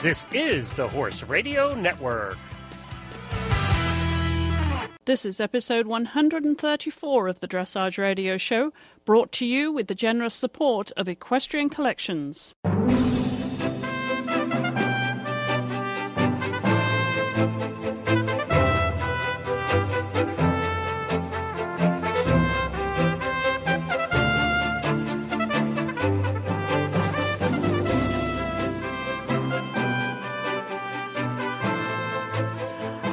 This is the Horse Radio Network. This is episode 134 of the Dressage Radio Show, brought to you with the generous support of Equestrian Collections.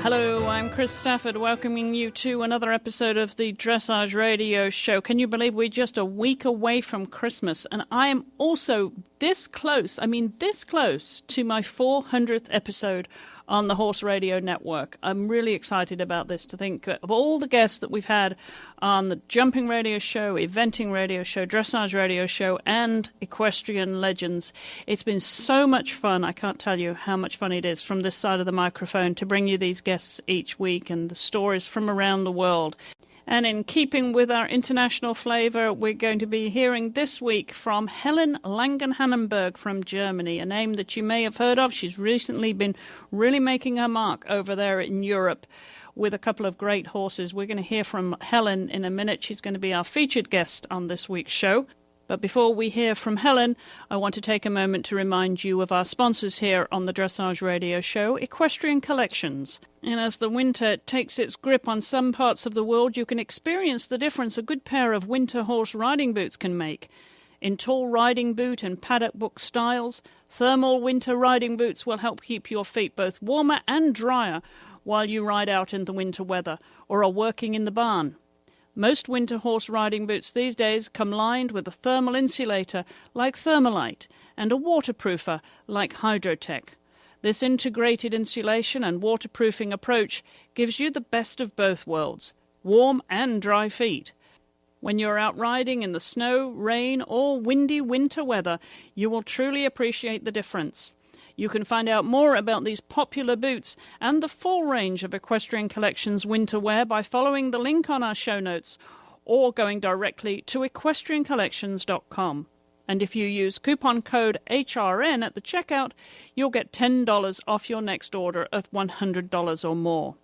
Hello, I'm Chris Stafford, welcoming you to another episode of the Dressage Radio Show. Can you believe we're just a week away from Christmas? And I am also this close to my 400th episode on the Horse Radio Network. I'm really excited about this, to think of all the guests that we've had on the Jumping Radio Show, Eventing Radio Show, Dressage Radio Show, and Equestrian Legends. It's been so much fun. I can't tell you how much fun it is from this side of the microphone to bring you these guests each week and the stories from around the world. And in keeping with our international flavor, we're going to be hearing this week from Helen Langehanenberg from Germany, a name that you may have heard of. She's recently been really making her mark over there in Europe with a couple of great horses. We're going to hear from Helen in a minute. She's going to be our featured guest on this week's show. But before we hear from Helen, I want to take a moment to remind you of our sponsors here on the Dressage Radio Show, Equestrian Collections. And as the winter takes its grip on some parts of the world, you can experience the difference a good pair of winter horse riding boots can make. In tall riding boot and paddock book styles, thermal winter riding boots will help keep your feet both warmer and drier while you ride out in the winter weather or are working in the barn. Most winter horse riding boots these days come lined with a thermal insulator like Thermalite and a waterproofer like Hydrotech. This integrated insulation and waterproofing approach gives you the best of both worlds, warm and dry feet. When you're out riding in the snow, rain or windy winter weather, you will truly appreciate the difference. You can find out more about these popular boots and the full range of Equestrian Collections winter wear by following the link on our show notes or going directly to equestriancollections.com. And if you use coupon code HRN at the checkout, you'll get $10 off your next order of $100 or more.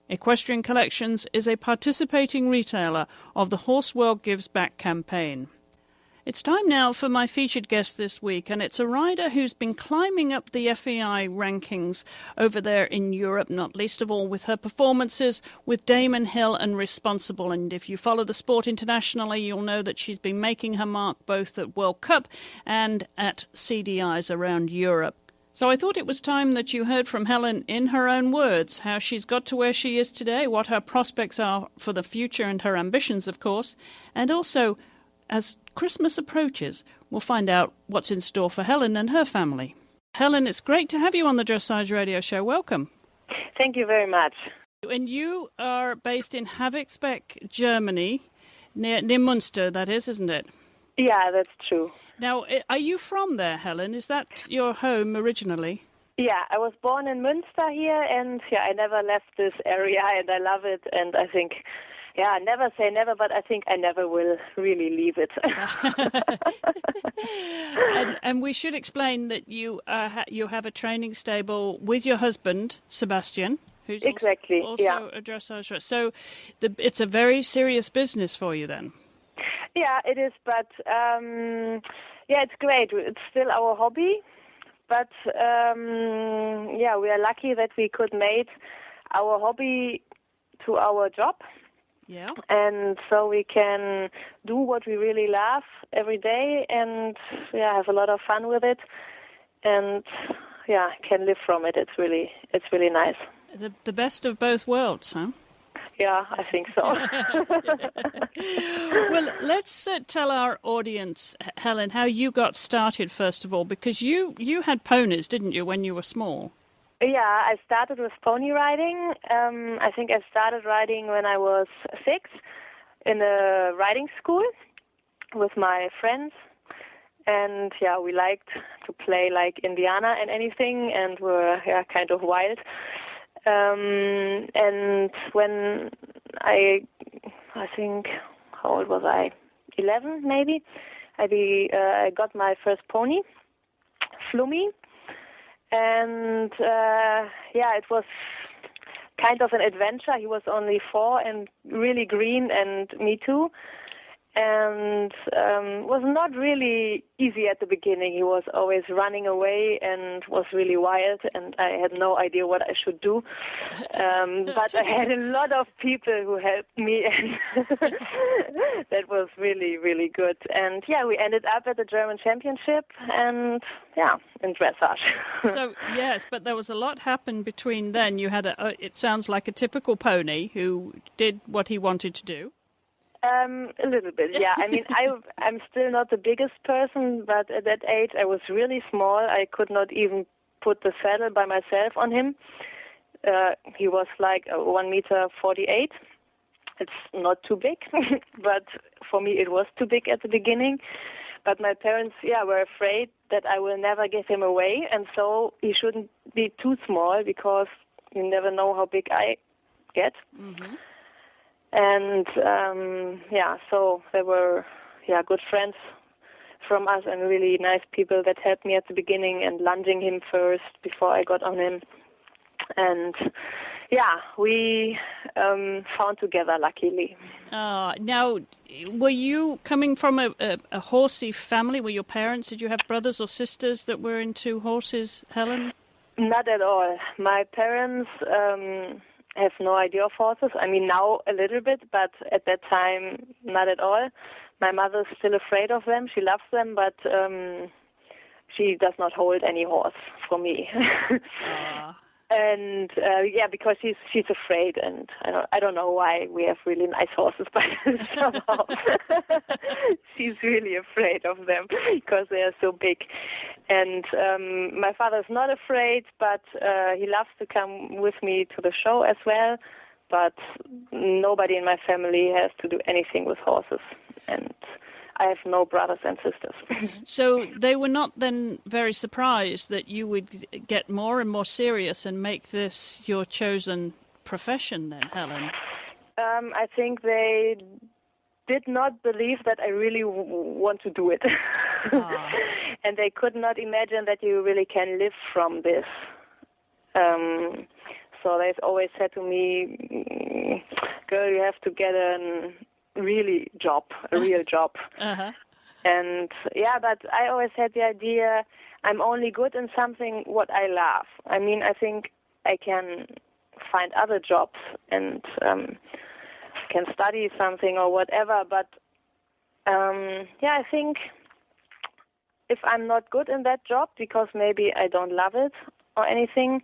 Equestrian Collections is a participating retailer of the Horse World Gives Back campaign. It's time now for my featured guest this week, and it's a rider who's been climbing up the FEI rankings over there in Europe, not least of all with her performances with Damon Hill and Responsible. And if you follow the sport internationally, you'll know that she's been making her mark both at World Cup and at CDIs around Europe. So I thought it was time that you heard from Helen in her own words, how she's got to where she is today, what her prospects are for the future and her ambitions, of course, and also, as Christmas approaches, we'll find out what's in store for Helen and her family. Helen, it's great to have you on the Dressage Radio Show. Welcome. Thank you very much. And you are based in Havixbeck, Germany, near Münster, that is, isn't it? Yeah, that's true. Now, are you from there, Helen? Is that your home originally? Yeah, I was born in Münster here, and I never left this area, and I love it, and I think... Yeah, never say never, but I think I never will really leave it. and we should explain that you have a training stable with your husband, Sebastian, who's also a dressage. So it's a very serious business for you then. Yeah, it is, but it's great. It's still our hobby, but we are lucky that we could make our hobby to our job. Yeah. And so we can do what we really love every day and have a lot of fun with it and can live from it. It's really nice. The best of both worlds, huh? Yeah, I think so. Well, let's tell our audience, Helen, how you got started first of all, because you had ponies, didn't you, when you were small? Yeah, I started with pony riding. I think I started riding when I was 6 in a riding school with my friends. And, we liked to play like Indiana and anything and were kind of wild. And when I think, how old was I? 11 maybe? I got my first pony, Flummy. And it was kind of an adventure. He was only 4 and really green, and me too. And was not really easy at the beginning. He was always running away and was really wild, and I had no idea what I should do. But I had a lot of people who helped me, and that was really, really good. And we ended up at the German Championship, and in dressage. So yes, but there was a lot happened between then. You had it sounds like a typical pony who did what he wanted to do. A little bit, yeah. I mean, I'm still not the biggest person, but at that age I was really small. I could not even put the saddle by myself on him. He was like 1.48 meters. It's not too big, but for me it was too big at the beginning. But my parents, were afraid that I will never give him away, and so he shouldn't be too small because you never know how big I get. Mm-hmm. And, so there were, good friends from us and really nice people that helped me at the beginning and lunging him first before I got on him. And, we found together, luckily. Now, were you coming from a horsey family? Were your parents, did you have brothers or sisters that were into horses, Helen? Not at all. My parents... I have no idea of horses. I mean, now a little bit, but at that time, not at all. My mother's still afraid of them. She loves them, but she does not hold any horse for me. And because she's afraid, and I don't know why we have really nice horses, but somehow she's really afraid of them because they are so big. And my father's not afraid, but he loves to come with me to the show as well. But nobody in my family has to do anything with horses, and I have no brothers and sisters. So they were not then very surprised that you would get more and more serious and make this your chosen profession then, Helen? I think they did not believe that I really want to do it. And they could not imagine that you really can live from this. So they've always said to me, girl, you have to get a real job. Uh-huh. And but I always had the idea I'm only good in something what I love. I mean, I think I can find other jobs and can study something or whatever, but I think if I'm not good in that job because maybe I don't love it or anything,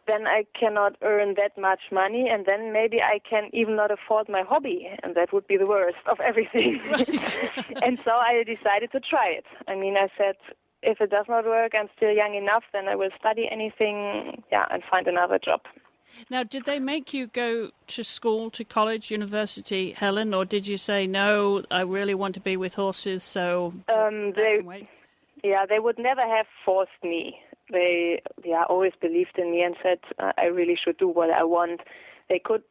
then I cannot earn that much money, and then maybe I can even not afford my hobby, and that would be the worst of everything. Right. And so I decided to try it. I mean, I said, if it does not work, I'm still young enough, then I will study anything, and find another job. Now, did they make you go to school, to college, university, Helen, or did you say, no, I really want to be with horses, so they would never have forced me. They always believed in me and said I really should do what I want. They could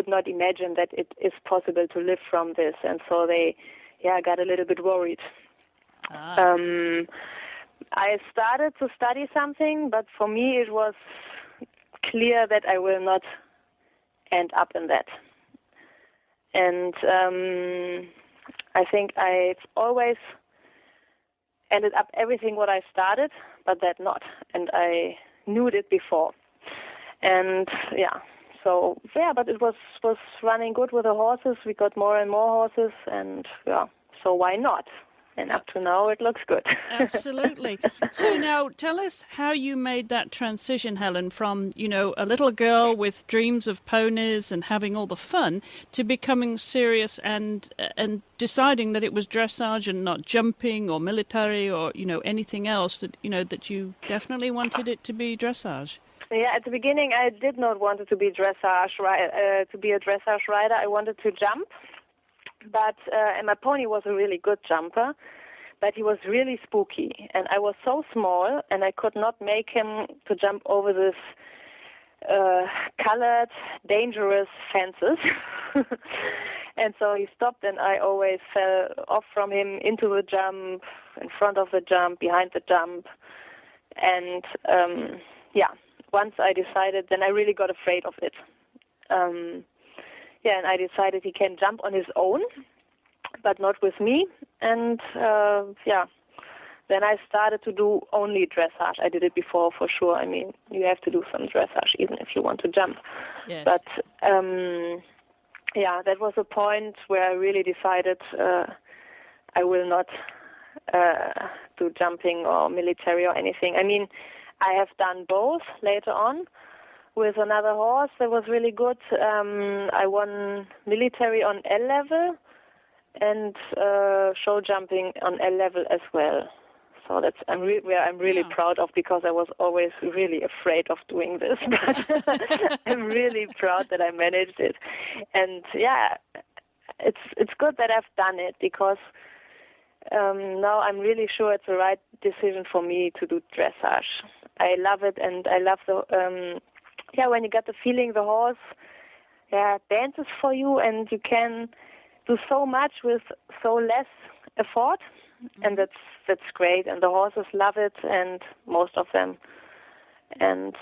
not imagine that it is possible to live from this, and so they got a little bit worried. I started to study something, but for me it was clear that I will not end up in that. And I think I've always ended up everything what I started, but that not. And I knew it before. And but it was running good with the horses. We got more and more horses, and so why not? And up to now, it looks good. Absolutely. So now, tell us how you made that transition, Helen, from, a little girl with dreams of ponies and having all the fun to becoming serious and deciding that it was dressage and not jumping or military or, anything else that, that you definitely wanted it to be dressage. Yeah, at the beginning, I did not want it to be dressage, to be a dressage rider. I wanted to jump. But and my pony was a really good jumper, but he was really spooky, and I was so small, and I could not make him to jump over this colored, dangerous fences. And so he stopped, and I always fell off from him into the jump, in front of the jump, behind the jump, And once I decided, then I really got afraid of it. And I decided he can jump on his own, but not with me. And then I started to do only dressage. I did it before for sure. I mean, you have to do some dressage even if you want to jump. Yes. But that was a point where I really decided I will not do jumping or military or anything. I mean, I have done both later on with another horse that was really good. I won military on L level and show jumping on L level as well. So that's I'm really proud of, because I was always really afraid of doing this, but I'm really proud that I managed it. And it's good that I've done it, because now I'm really sure it's the right decision for me to do dressage. I love it, and I love the when you get the feeling the horse dances for you, and you can do so much with so less effort. And that's great, and the horses love it, and most of them. And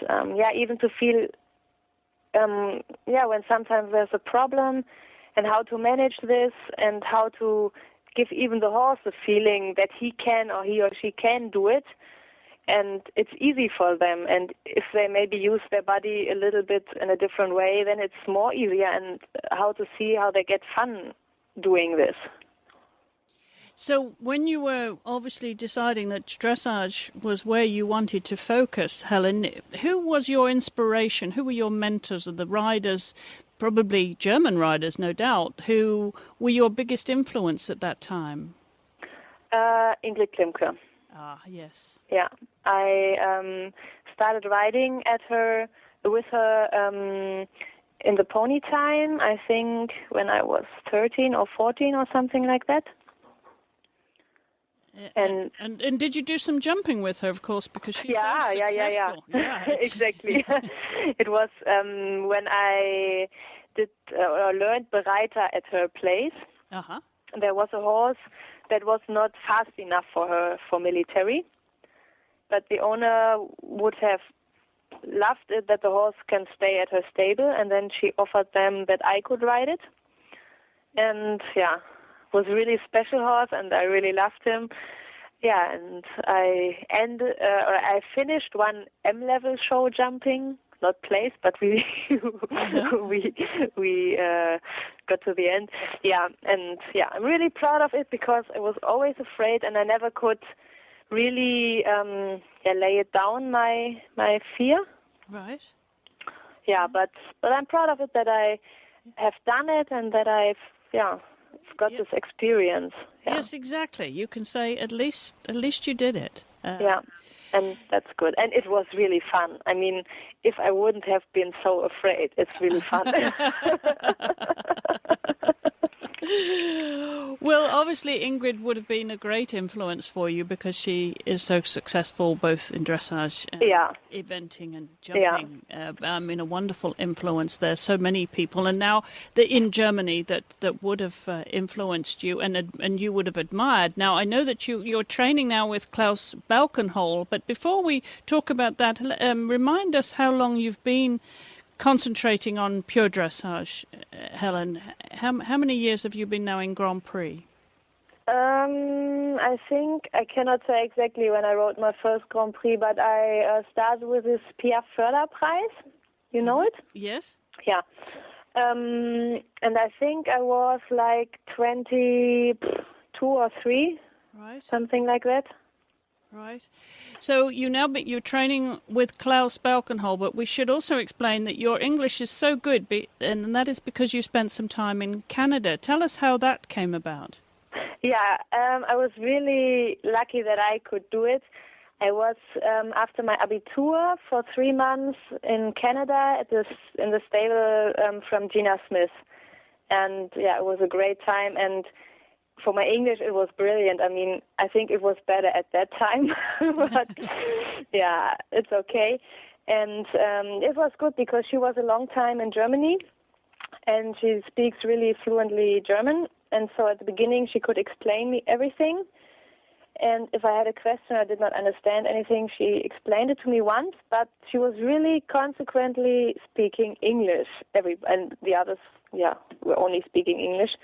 even to feel when sometimes there's a problem, and how to manage this, and how to give even the horse the feeling that he or she can do it, and it's easy for them. And if they maybe use their body a little bit in a different way, then it's more easier, and how to see how they get fun doing this. So when you were obviously deciding that dressage was where you wanted to focus, Helen, who was your inspiration? Who were your mentors, or the riders, probably German riders, no doubt, who were your biggest influence at that time? Ingrid Klimke. Ah, yes. Yeah, I started riding with her in the pony time, I think when I was 13 or 14 or something like that. And did you do some jumping with her, of course, because she's so successful? Yeah. Exactly. It was when I did learned Bereiter at her place. Uh-huh. There was a horse that was not fast enough for her for military, but the owner would have loved it that the horse can stay at her stable, and then she offered them that I could ride it. And was really a special horse, and I really loved him. Yeah, and I finished one M-level show jumping, not place, but we we got to the end. Yeah, and I'm really proud of it, because I was always afraid, and I never could really lay it down, my fear. Right. Yeah, but I'm proud of it that I have done it, and that I've got this experience. Yes, exactly. You can say at least you did it. And that's good. And it was really fun. I mean, if I wouldn't have been so afraid, it's really fun. Well, obviously Ingrid would have been a great influence for you, because she is so successful both in dressage and eventing and jumping. I mean, a wonderful influence. There's so many people, and now in Germany that would have influenced you and you would have admired. Now, I know that you're training now with Klaus Balkenhol, but before we talk about that, remind us how long you've been concentrating on pure dressage, Helen. How many years have you been now in Grand Prix? I think I cannot say exactly when I rode my first Grand Prix, but I started with this Piaf Förderpreis. You know it? Yes. Yeah. And I think I was like 22 or 3, right? Something like that. Right. So you're training with Klaus Balkenhol, but we should also explain that your English is so good, and that is because you spent some time in Canada. Tell us how that came about. Yeah, I was really lucky that I could do it. I was after my Abitur for 3 months in Canada in the stable from Gina Smith, and it was a great time. And for my English, it was brilliant. I mean, I think it was better at that time, but it's okay. And it was good because she was a long time in Germany, and she speaks really fluently German. And so at the beginning, she could explain me everything. And if I had a question, I did not understand anything, she explained it to me once, but she was really consequently speaking English. And the others, were only speaking English.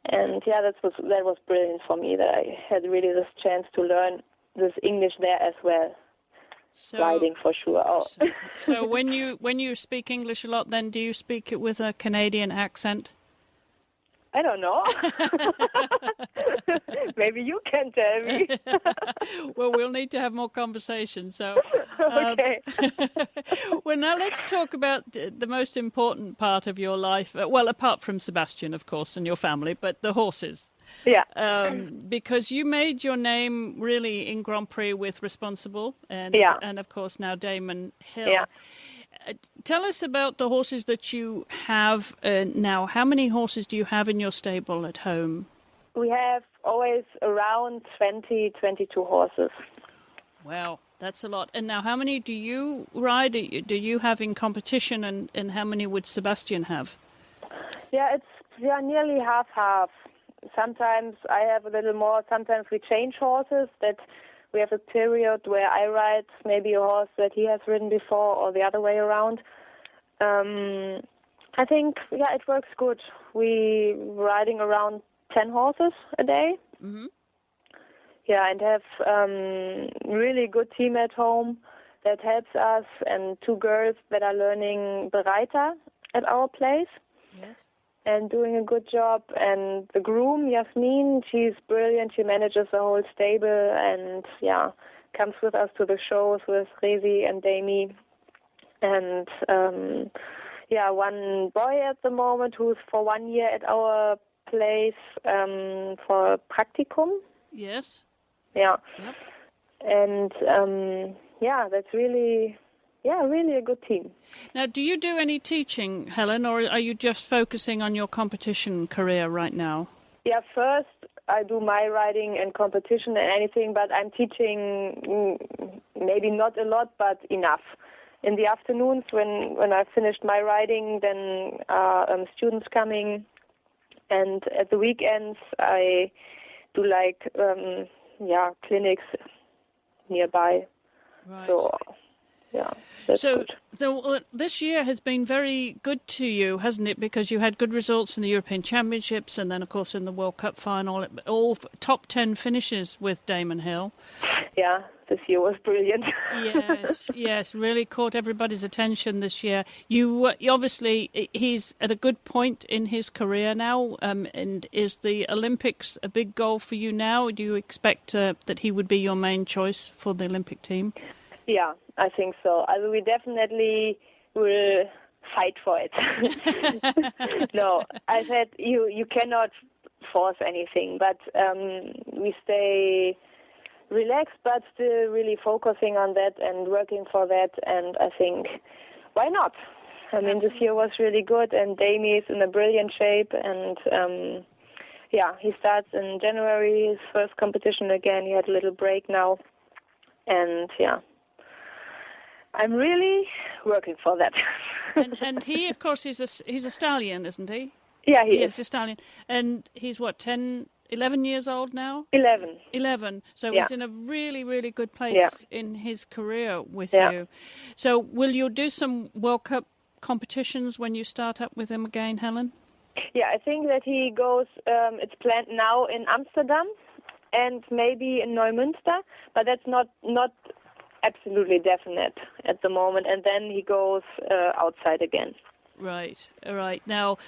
And that was brilliant for me, that I had really this chance to learn this English there as well. Riding for sure. So when you speak English a lot, then do you speak it with a Canadian accent? I don't know. Maybe you can tell me. Well, we'll need to have more conversation. So, okay. Well, now let's talk about the most important part of your life. Well, apart from Sebastian, of course, and your family, but the horses. Yeah. Because you made your name really in Grand Prix with Responsible, and of course now Damon Hill. Yeah. Tell us about the horses that you have now. How many horses do you have in your stable at home? We have always around 20, 22 horses. Wow, that's a lot. And now how many do you ride? Do you have in competition, and how many would Sebastian have? Yeah, it's nearly half-half. Sometimes I have a little more. Sometimes we change horses. That we have a period where I ride maybe a horse that he has ridden before, or the other way around. I think it works good. We riding around 10 horses a day. Mm-hmm. Yeah, and have really good team at home that helps us, and 2 girls that are learning Bereiter at our place. Yes. And doing a good job. And the groom, Yasmin, she's brilliant. She manages the whole stable and, comes with us to the shows with Rezi and Dami. And, one boy at the moment who's for 1 year at our place for practicum. Yes. Yeah. Yep. And, that's really a good team. Now, do you do any teaching, Helen, or are you just focusing on your competition career right now? Yeah, first I do my riding and competition and anything, but I'm teaching maybe not a lot, but enough. In the afternoons when I finished my riding, then students coming, and at the weekends I do clinics nearby. Right. So, that's good. This year has been very good to you, hasn't it? Because you had good results in the European Championships, and then, of course, in the World Cup final, all top 10 finishes with Damon Hill. Yeah, this year was brilliant. yes, really caught everybody's attention this year. You obviously, he's at a good point in his career now, and is the Olympics a big goal for you now? Do you expect that he would be your main choice for the Olympic team? Yeah, I think so. We definitely will fight for it. No, I said you cannot force anything, but we stay relaxed, but still really focusing on that and working for that. And I think, why not? I mean, this year was really good, and Damie is in a brilliant shape. And he starts in January, his first competition again. He had a little break now, and I'm really working for that. and he, of course, he's a stallion, isn't he? Yeah, he is. He's a stallion. And he's, 11 years old now? 11. 11. So he's in a really, really good place in his career with you. So will you do some World Cup competitions when you start up with him again, Helen? Yeah, I think that he goes, it's planned now in Amsterdam and maybe in Neumünster, but that's not absolutely definite at the moment, and then he goes outside again. Right. Now,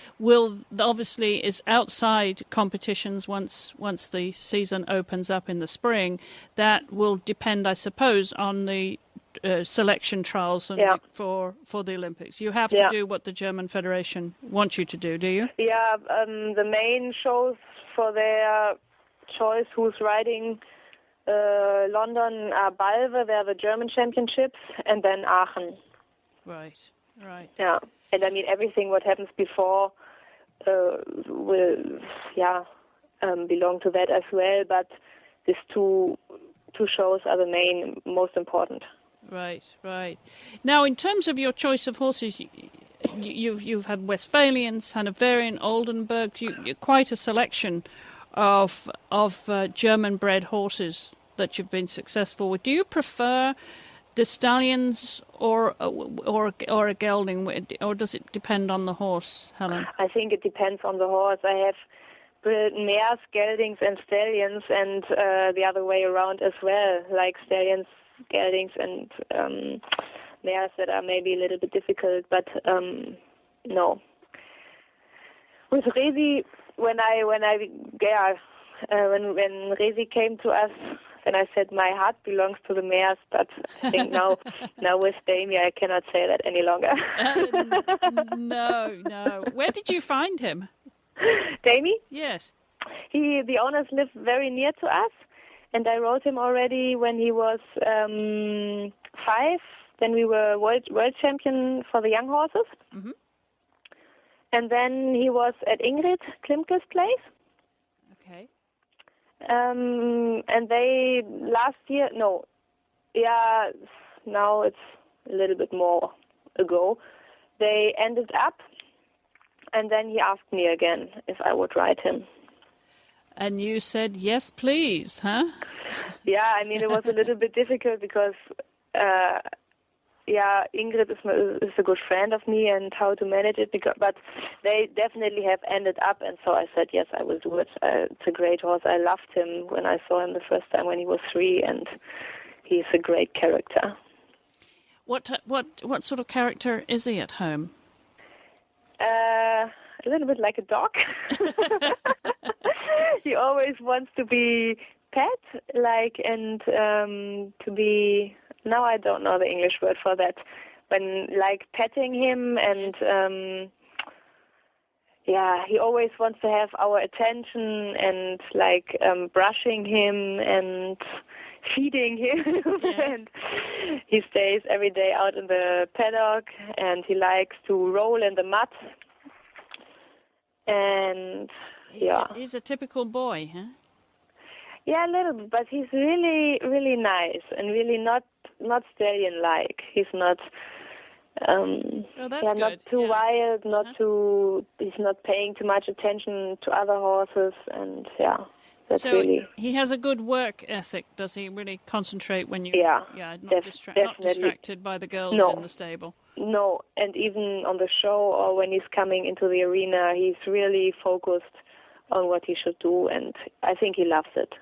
obviously it's outside competitions once the season opens up in the spring. That will depend, I suppose, on the selection trials for the Olympics. You have to do what the German Federation wants you to do you? Yeah, the main shows for their choice who's riding London are Balve, they're the German championships, and then Aachen. Right. Yeah, and I mean everything what happens before will belong to that as well, but these two shows are the most important. Right. Now, in terms of your choice of horses, you've had Westphalians, Hanoverian, Oldenburg, quite a selection of German-bred horses that you've been successful with. Do you prefer the stallions or a gelding, or does it depend on the horse, Helen? I think it depends on the horse. I have mares, geldings, and stallions, and the other way around as well, like stallions, geldings, and mares that are maybe a little bit difficult. But no. With Resi, when Resi came to us, then I said my heart belongs to the mares. But I think now with Damie, I cannot say that any longer. No. Where did you find him? Damie? Yes. The owners live very near to us, and I rode him already when he was 5. Then we were world champion for the young horses. Mm-hmm. And then he was at Ingrid Klimke's place. Okay. And they now it's a little bit more ago, they ended up, and then he asked me again if I would ride him. And you said, yes, please, huh? Yeah, I mean, it was a little bit difficult because, Ingrid is a good friend of me and how to manage it, but they definitely have ended up, and so I said, yes, I will do it. It's a great horse. I loved him when I saw him the first time when he was 3, and he's a great character. What sort of character is he at home? A little bit like a dog. He always wants to be pet, and to be. Now I don't know the English word for that. When petting him, and he always wants to have our attention, and brushing him and feeding him. Yes. And he stays every day out in the paddock, and he likes to roll in the mud. And he's a typical boy, huh? Yeah, a little bit, but he's really, really nice and really not stallion-like. He's not. Not too wild, he's not paying too much attention to other horses, and that's so really. He has a good work ethic. Does he really concentrate when you? Not distracted by the girls in the stable. No, and even on the show or when he's coming into the arena, he's really focused on what he should do, and I think he loves it.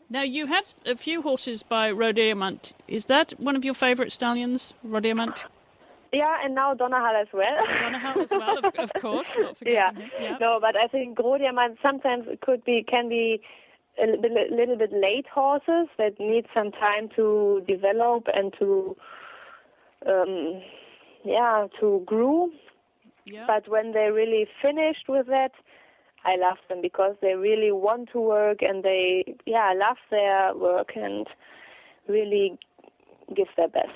Now, you had a few horses by Rodiamant. Is that one of your favourite stallions, Rodiamant? Yeah, and now Donnerhall as well. Donnerhall as well, of course. Not forgetting him. Yeah. No, but I think Rodiamant sometimes can be a little bit late horses that need some time to develop and to grow. Yeah. But when they're really finished with that, I love them because they really want to work, and they love their work and really give their best.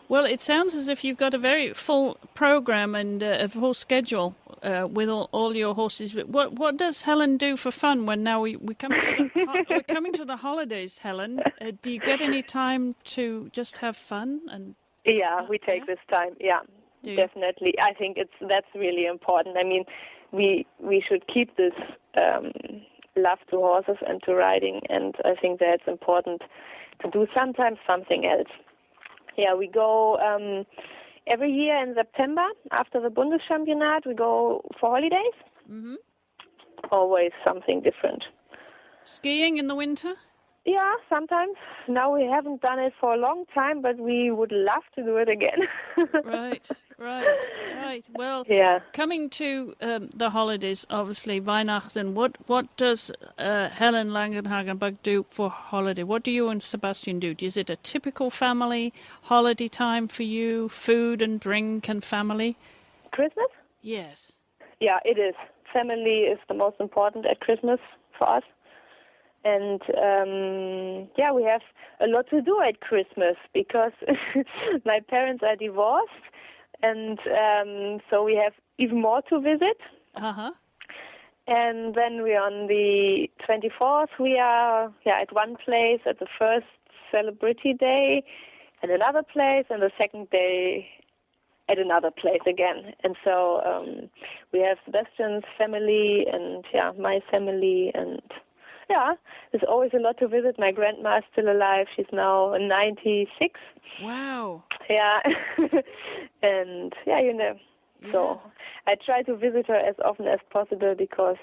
Well, it sounds as if you've got a very full program and a full schedule with all your horses. What does Helen do for fun when now we're coming to the holidays, Helen? Do you get any time to just have fun? We take this time. Yeah, definitely. I think that's really important. I mean, we should keep this love to horses and to riding, and I think that's important to do sometimes something else. Yeah, we go every year in September after the Bundeschampionat. We go for holidays. Mm-hmm. Always something different. Skiing in the winter? Yeah, sometimes. Now we haven't done it for a long time, but we would love to do it again. Right. Well, coming to the holidays, obviously, Weihnachten, what does Helen Langehanenberg do for holiday? What do you and Sebastian do? Is it a typical family holiday time for you, food and drink and family? Christmas? Yes. Yeah, it is. Family is the most important at Christmas for us. And, we have a lot to do at Christmas because my parents are divorced, and so we have even more to visit. Uh-huh. And then on the 24th, we are at one place at the first celebrity day, and another place, and the second day at another place again. And so we have Sebastian's family and, my family, and yeah, there's always a lot to visit. My grandma is still alive. She's now 96. Wow. Yeah. And, yeah, so I try to visit her as often as possible because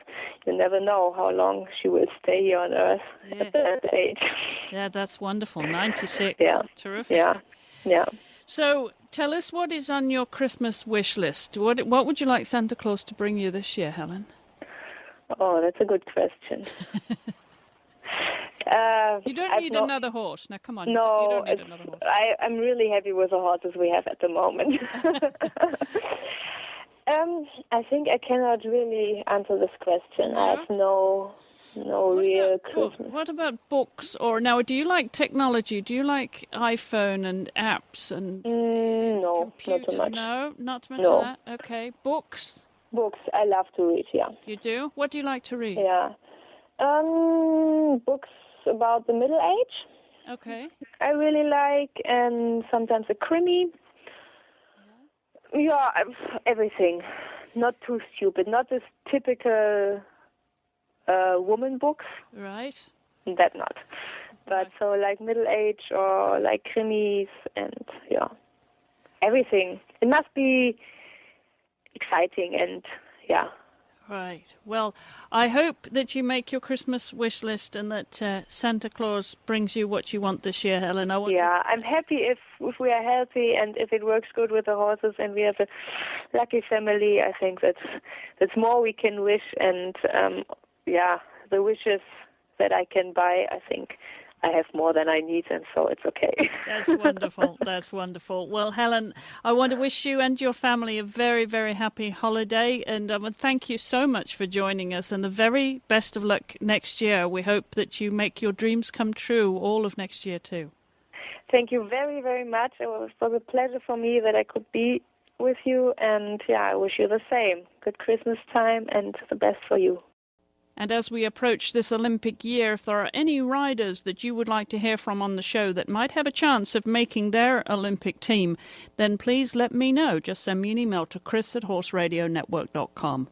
you never know how long she will stay here on Earth at that age. Yeah, that's wonderful. 96. Yeah. Terrific. Yeah. So tell us what is on your Christmas wish list. What would you like Santa Claus to bring you this year, Helen? Oh, that's a good question. You don't need another horse. Now, come on. No, you don't need another horse. I'm really happy with the horses we have at the moment. I think I cannot really answer this question. I have no real Christmas. What about books? Or now, do you like technology? Do you like iPhone and apps and no, computer? not too much. No, not too much of that. Okay, books. Books, I love to read. Yeah. You do? What do you like to read? Yeah, books about the Middle Age. Okay. I really like, and sometimes a krimi. Yeah, everything. Not too stupid. Not this typical woman books. Right. That not. But so like middle age or like krimis and everything. It must be exciting and Right. Well, I hope that you make your Christmas wish list and that Santa Claus brings you what you want this year, Helen. I'm happy if we are healthy and if it works good with the horses and we have a lucky family. I think that's more we can wish. And the wishes that I can buy, I think I have more than I need, and so it's okay. That's wonderful. That's wonderful. Well, Helen, I want to wish you and your family a very, very happy holiday, and thank you so much for joining us, and the very best of luck next year. We hope that you make your dreams come true all of next year, too. Thank you very, very much. It was a pleasure for me that I could be with you, and I wish you the same. Good Christmas time, and the best for you. And as we approach this Olympic year, if there are any riders that you would like to hear from on the show that might have a chance of making their Olympic team, then please let me know. Just send me an email to chris@horseradionetwork.com.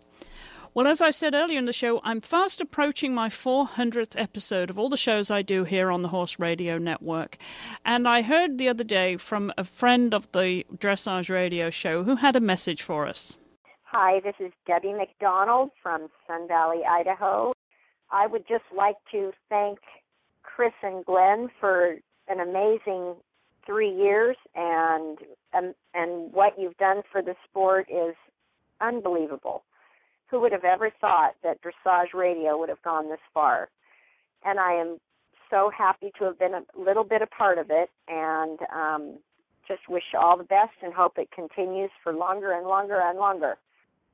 Well, as I said earlier in the show, I'm fast approaching my 400th episode of all the shows I do here on the Horse Radio Network. And I heard the other day from a friend of the Dressage Radio show who had a message for us. Hi, this is Debbie McDonald from Sun Valley, Idaho. I would just like to thank Chris and Glenn for an amazing 3 years, and what you've done for the sport is unbelievable. Who would have ever thought that Dressage Radio would have gone this far? And I am so happy to have been a little bit a part of it, and just wish you all the best and hope it continues for longer and longer and longer.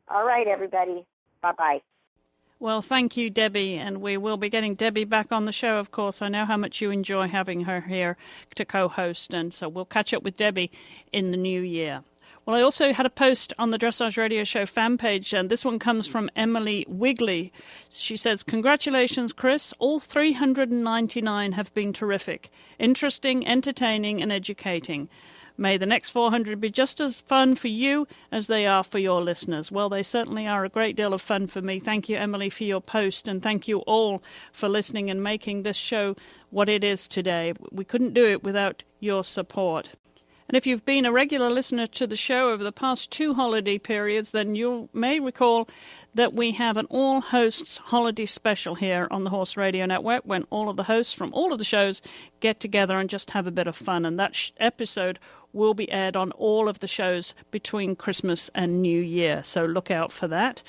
All right, everybody. Bye-bye. Well, thank you, Debbie, and we will be getting Debbie back on the show, of course. I know how much you enjoy having her here to co-host, and so we'll catch up with Debbie in the new year. Well, I also had a post on the Dressage Radio Show fan page, and this one comes from Emily Wigley. She says, "Congratulations, Chris. All 399 have been terrific, interesting, entertaining, and educating. May the next 400 be just as fun for you as they are for your listeners." Well, they certainly are a great deal of fun for me. Thank you, Emily, for your post, and thank you all for listening and making this show what it is today. We couldn't do it without your support. And if you've been a regular listener to the show over the past 2 holiday periods, then you may recall that we have an all-hosts holiday special here on the Horse Radio Network when all of the hosts from all of the shows get together and just have a bit of fun. And that episode will be aired on all of the shows between Christmas and New Year, so look out for that.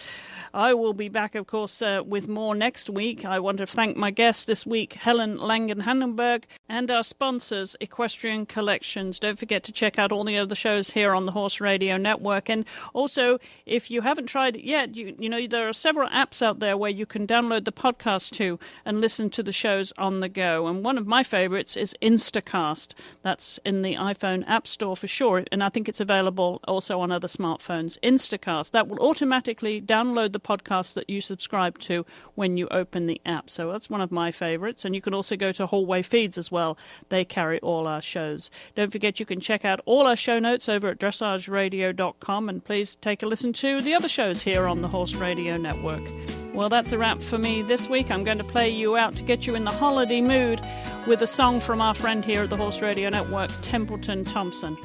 I will be back, of course, with more next week. I want to thank my guests this week, Helen Langehanenberg, and our sponsors, Equestrian Collections. Don't forget to check out all the other shows here on the Horse Radio Network. And also, if you haven't tried it yet, you know, there are several apps out there where you can download the podcast to and listen to the shows on the go. And one of my favorites is Instacast. That's in the iPhone App Store for sure, and I think it's available also on other smartphones. Instacast, that will automatically download the podcast that you subscribe to when you open the app. So that's one of my favorites. And you can also go to Hallway Feeds as well. They carry all our shows. Don't forget you can check out all our show notes over at dressageradio.com, and please take a listen to the other shows here on the Horse Radio Network. Well, that's a wrap for me this week. I'm going to play you out to get you in the holiday mood with a song from our friend here at the Horse Radio Network, Templeton Thompson.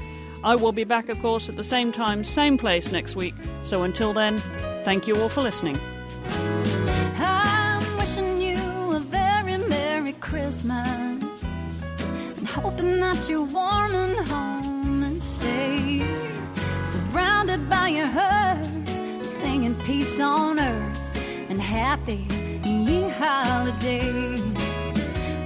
I will be back, of course, at the same time, same place next week. So until then, thank you all for listening. I'm wishing you a very Merry Christmas, and hoping that you're warm and home and safe, surrounded by your herd, singing peace on earth and happy ye holidays.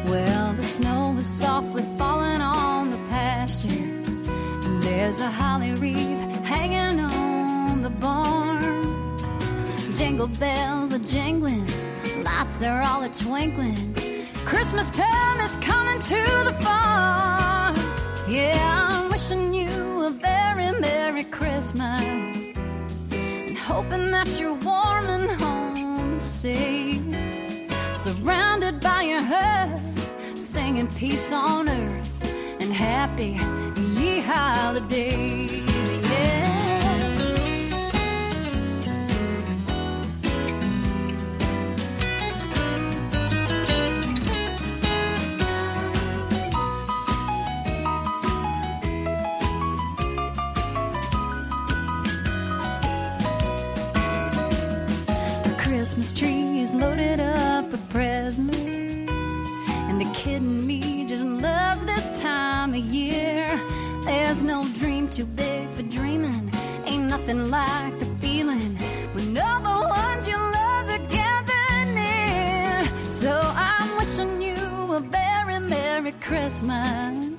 Well, the snow is softly falling on the pasture, and there's a holly wreath hanging on the barn. Jingle bells are jingling, lights are all a-twinkling, Christmas time is coming to the farm. Yeah, I'm wishing you a very Merry Christmas, and hoping that you're warm and home and safe, surrounded by your herd, singing peace on earth and happy ye holidays. Christmas tree is loaded up with presents, and the kid in me just loves this time of year. There's no dream too big for dreaming, ain't nothing like the feeling when all the ones you love are gathered near. So I'm wishing you a very Merry Christmas,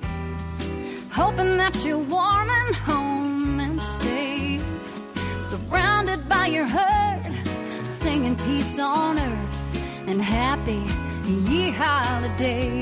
hoping that you're warm and home and safe, surrounded by your herd, singing peace on earth and happy ye holidays.